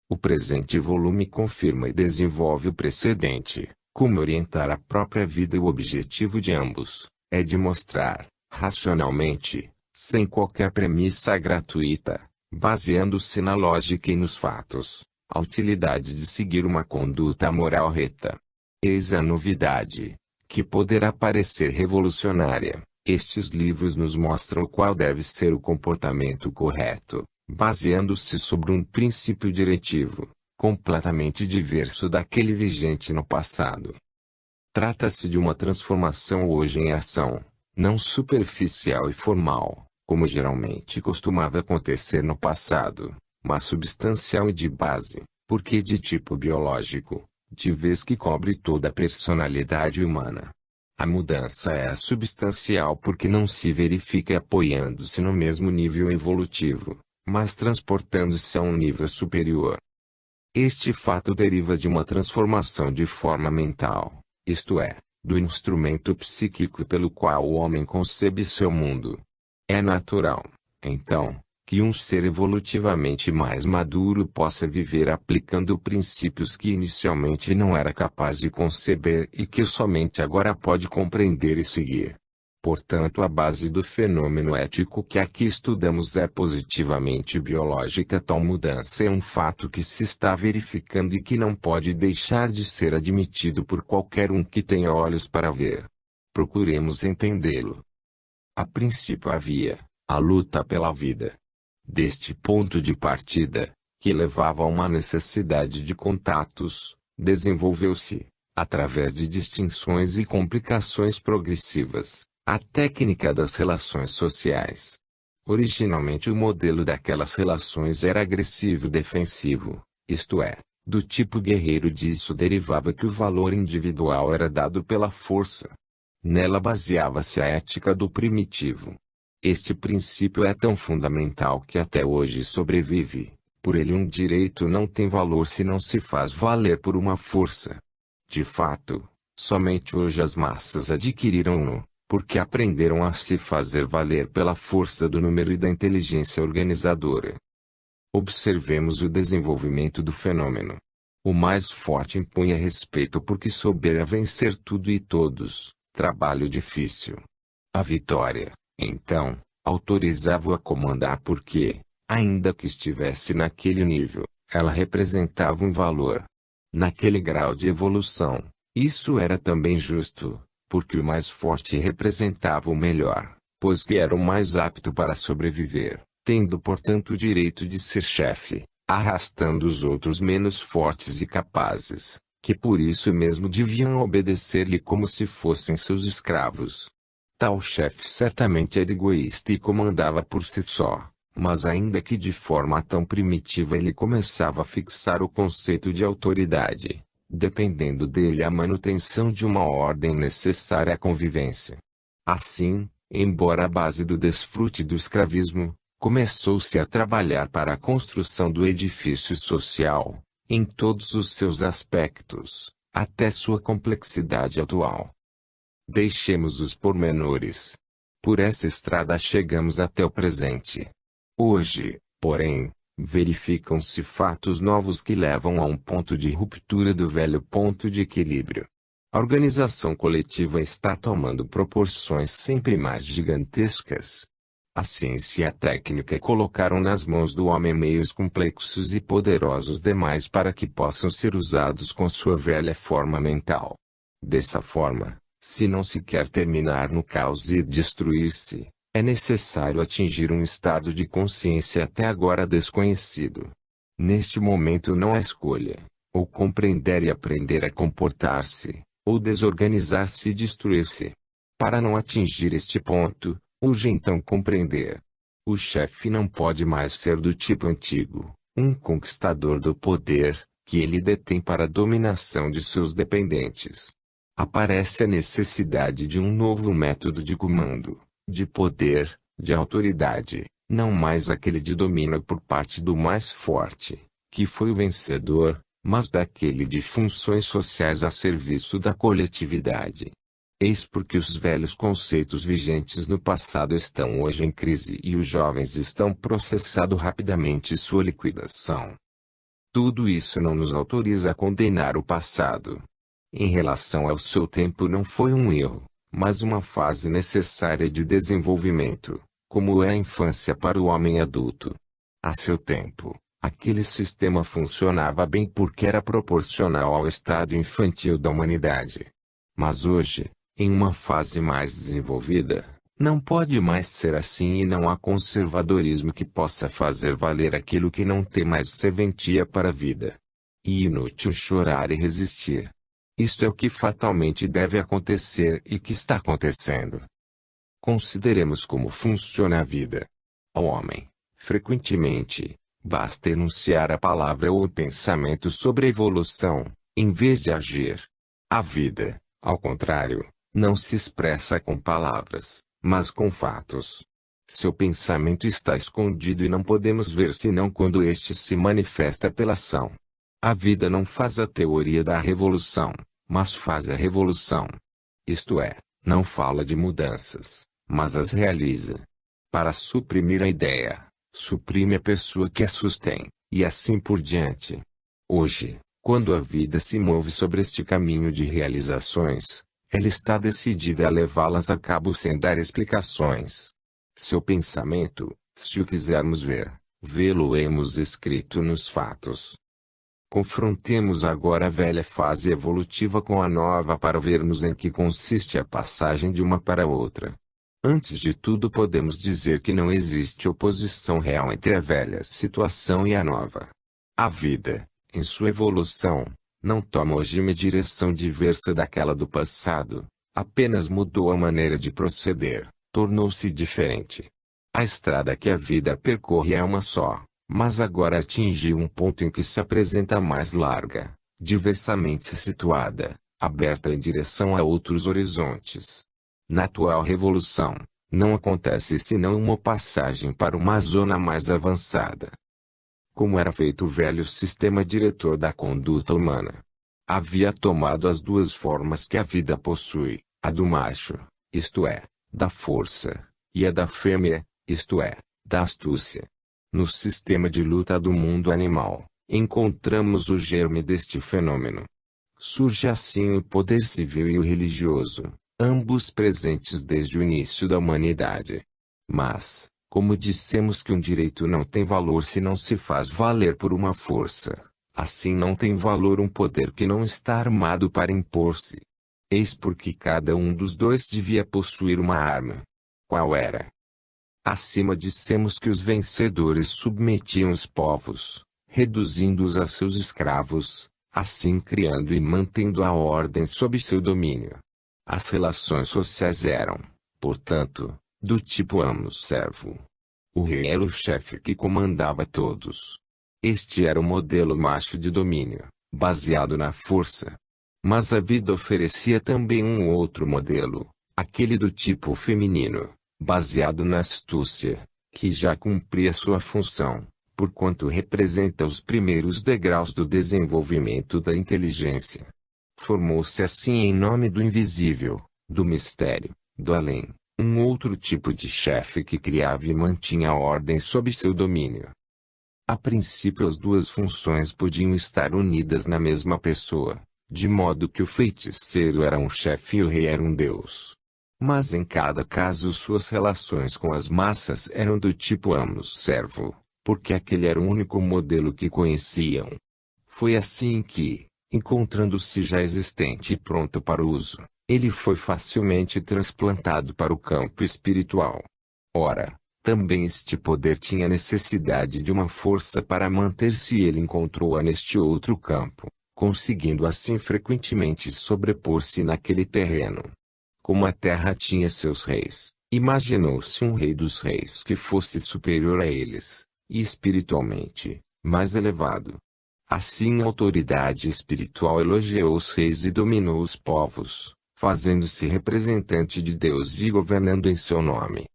O presente volume confirma e desenvolve o precedente. Como orientar a própria vida. O objetivo de ambos é de mostrar, racionalmente, sem qualquer premissa gratuita, baseando-se na lógica e nos fatos, a utilidade de seguir uma conduta moral reta. Eis a novidade, que poderá parecer revolucionária. Estes livros nos mostram qual deve ser o comportamento correto, baseando-se sobre um princípio diretivo, completamente diverso daquele vigente no passado. Trata-se de uma transformação hoje em ação, não superficial e formal, como geralmente costumava acontecer no passado, mas substancial e de base, porque de tipo biológico, de vez que cobre toda a personalidade humana. A mudança é substancial porque não se verifica apoiando-se no mesmo nível evolutivo, mas transportando-se a um nível superior. Este fato deriva de uma transformação de forma mental, isto é, do instrumento psíquico pelo qual o homem concebe seu mundo. É natural, então, que um ser evolutivamente mais maduro possa viver aplicando princípios que inicialmente não era capaz de conceber e que somente agora pode compreender e seguir. Portanto, a base do fenômeno ético que aqui estudamos é positivamente biológica. Tal mudança é um fato que se está verificando e que não pode deixar de ser admitido por qualquer um que tenha olhos para ver. Procuremos entendê-lo. A princípio havia a luta pela vida. Deste ponto de partida, que levava a uma necessidade de contatos, desenvolveu-se, através de distinções e complicações progressivas, a técnica das relações sociais. Originalmente o modelo daquelas relações era agressivo e defensivo, isto é, do tipo guerreiro. Disso derivava que o valor individual era dado pela força. Nela baseava-se a ética do primitivo. Este princípio é tão fundamental que até hoje sobrevive. Por ele um direito não tem valor se não se faz valer por uma força. De fato, somente hoje as massas adquiriram-no, porque aprenderam a se fazer valer pela força do número e da inteligência organizadora. Observemos o desenvolvimento do fenômeno. O mais forte impunha respeito porque soubera vencer tudo e todos, trabalho difícil. A vitória, então, autorizava-o a comandar porque, ainda que estivesse naquele nível, ela representava um valor. Naquele grau de evolução, isso era também justo, porque o mais forte representava o melhor, pois que era o mais apto para sobreviver, tendo portanto o direito de ser chefe, arrastando os outros menos fortes e capazes, que por isso mesmo deviam obedecer-lhe como se fossem seus escravos. Tal chefe certamente era egoísta e comandava por si só, mas ainda que de forma tão primitiva ele começava a fixar o conceito de autoridade, dependendo dele a manutenção de uma ordem necessária à convivência. Assim, embora a base do desfrute do escravismo, começou-se a trabalhar para a construção do edifício social, em todos os seus aspectos, até sua complexidade atual. Deixemos os pormenores. Por essa estrada chegamos até o presente. Hoje, porém, verificam-se fatos novos que levam a um ponto de ruptura do velho ponto de equilíbrio. A organização coletiva está tomando proporções sempre mais gigantescas. A ciência e a técnica colocaram nas mãos do homem meios complexos e poderosos demais para que possam ser usados com sua velha forma mental. Dessa forma, se não se quer terminar no caos e destruir-se, é necessário atingir um estado de consciência até agora desconhecido. Neste momento não há escolha, ou compreender e aprender a comportar-se, ou desorganizar-se e destruir-se. Para não atingir este ponto, urge então compreender. O chefe não pode mais ser do tipo antigo, um conquistador do poder, que ele detém para a dominação de seus dependentes. Aparece a necessidade de um novo método de comando, de poder, de autoridade, não mais aquele de domínio por parte do mais forte, que foi o vencedor, mas daquele de funções sociais a serviço da coletividade. Eis porque os velhos conceitos vigentes no passado estão hoje em crise e os jovens estão processando rapidamente sua liquidação. Tudo isso não nos autoriza a condenar o passado. Em relação ao seu tempo não foi um erro, mas uma fase necessária de desenvolvimento, como é a infância para o homem adulto. A seu tempo, aquele sistema funcionava bem porque era proporcional ao estado infantil da humanidade. Mas hoje, em uma fase mais desenvolvida, não pode mais ser assim e não há conservadorismo que possa fazer valer aquilo que não tem mais serventia para a vida. E inútil chorar e resistir. Isto é o que fatalmente deve acontecer e que está acontecendo. Consideremos como funciona a vida. Ao homem, frequentemente, basta enunciar a palavra ou o pensamento sobre a evolução, em vez de agir. A vida, ao contrário, não se expressa com palavras, mas com fatos. Seu pensamento está escondido e não podemos ver senão quando este se manifesta pela ação. A vida não faz a teoria da revolução, mas faz a revolução. isto é, não fala de mudanças, mas as realiza. Para suprimir a ideia, suprime a pessoa que a sustém, e assim por diante. Hoje, quando a vida se move sobre este caminho de realizações, ela está decidida a levá-las a cabo sem dar explicações. Seu pensamento, se o quisermos ver, vê-lo-emos escrito nos fatos. Confrontemos agora a velha fase evolutiva com a nova para vermos em que consiste a passagem de uma para outra. Antes de tudo podemos dizer que não existe oposição real entre a velha situação e a nova. A vida, em sua evolução, não toma hoje uma direção diversa daquela do passado, apenas mudou a maneira de proceder, tornou-se diferente. A estrada que a vida percorre é uma só, mas agora atingiu um ponto em que se apresenta mais larga, diversamente situada, aberta em direção a outros horizontes. Na atual revolução, não acontece senão uma passagem para uma zona mais avançada. Como era feito o velho sistema diretor da conduta humana? Havia tomado as duas formas que a vida possui, a do macho, isto é, da força, e a da fêmea, isto é, da astúcia. No sistema de luta do mundo animal, encontramos o germe deste fenômeno. Surge assim o poder civil e o religioso, ambos presentes desde o início da humanidade. Mas, como dissemos que um direito não tem valor se não se faz valer por uma força, assim não tem valor um poder que não está armado para impor-se. Eis porque cada um dos dois devia possuir uma arma. Qual era? Acima dissemos que os vencedores submetiam os povos, reduzindo-os a seus escravos, assim criando e mantendo a ordem sob seu domínio. As relações sociais eram, portanto, do tipo amo-servo. O rei era o chefe que comandava todos. Este era o modelo macho de domínio, baseado na força. Mas a vida oferecia também um outro modelo, aquele do tipo feminino, baseado na astúcia, que já cumpria sua função, porquanto representa os primeiros degraus do desenvolvimento da inteligência. Formou-se assim em nome do invisível, do mistério, do além, um outro tipo de chefe que criava e mantinha a ordem sob seu domínio. A princípio as duas funções podiam estar unidas na mesma pessoa, de modo que o feiticeiro era um chefe e o rei era um deus. Mas em cada caso suas relações com as massas eram do tipo amo-servo, porque aquele era o único modelo que conheciam. Foi assim que, encontrando-se já existente e pronto para o uso, ele foi facilmente transplantado para o campo espiritual. Ora, também este poder tinha necessidade de uma força para manter-se e ele encontrou-a neste outro campo, conseguindo assim frequentemente sobrepor-se naquele terreno. Como a terra tinha seus reis, imaginou-se um rei dos reis que fosse superior a eles, e espiritualmente, mais elevado. Assim a autoridade espiritual elogiou os reis e dominou os povos, fazendo-se representante de Deus e governando em seu nome.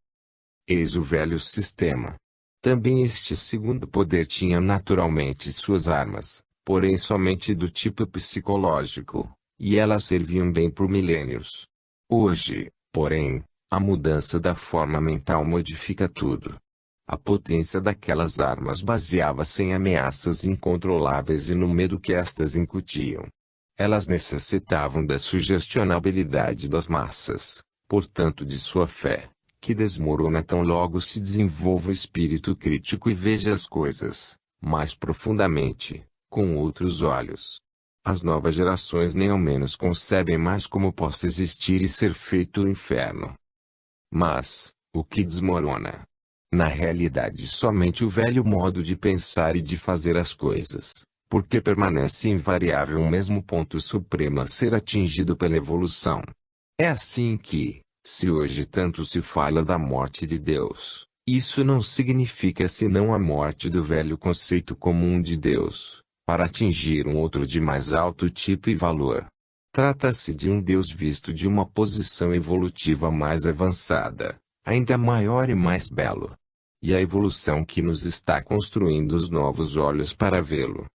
Eis o velho sistema. Também este segundo poder tinha naturalmente suas armas, porém somente do tipo psicológico, e elas serviam bem por milênios. Hoje, porém, a mudança da forma mental modifica tudo. A potência daquelas armas baseava-se em ameaças incontroláveis e no medo que estas incutiam. Elas necessitavam da sugestionabilidade das massas, portanto de sua fé, que desmorona tão logo se desenvolva o espírito crítico e veja as coisas, mais profundamente, com outros olhos. As novas gerações nem ao menos concebem mais como possa existir e ser feito o inferno. Mas, o que desmorona? Na realidade somente o velho modo de pensar e de fazer as coisas, porque permanece invariável um mesmo ponto supremo a ser atingido pela evolução. É assim que, se hoje tanto se fala da morte de Deus, isso não significa senão a morte do velho conceito comum de Deus, para atingir um outro de mais alto tipo e valor. Trata-se de um Deus visto de uma posição evolutiva mais avançada, ainda maior e mais belo. E a evolução que nos está construindo os novos olhos para vê-lo.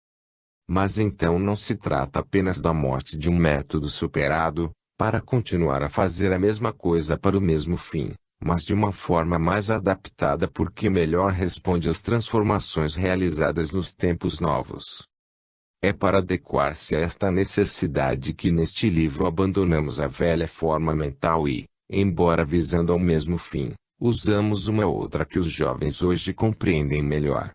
Mas então não se trata apenas da morte de um método superado, para continuar a fazer a mesma coisa para o mesmo fim, mas de uma forma mais adaptada porque melhor responde às transformações realizadas nos tempos novos. É para adequar-se a esta necessidade que neste livro abandonamos a velha forma mental e, embora visando ao mesmo fim, usamos uma outra que os jovens hoje compreendem melhor.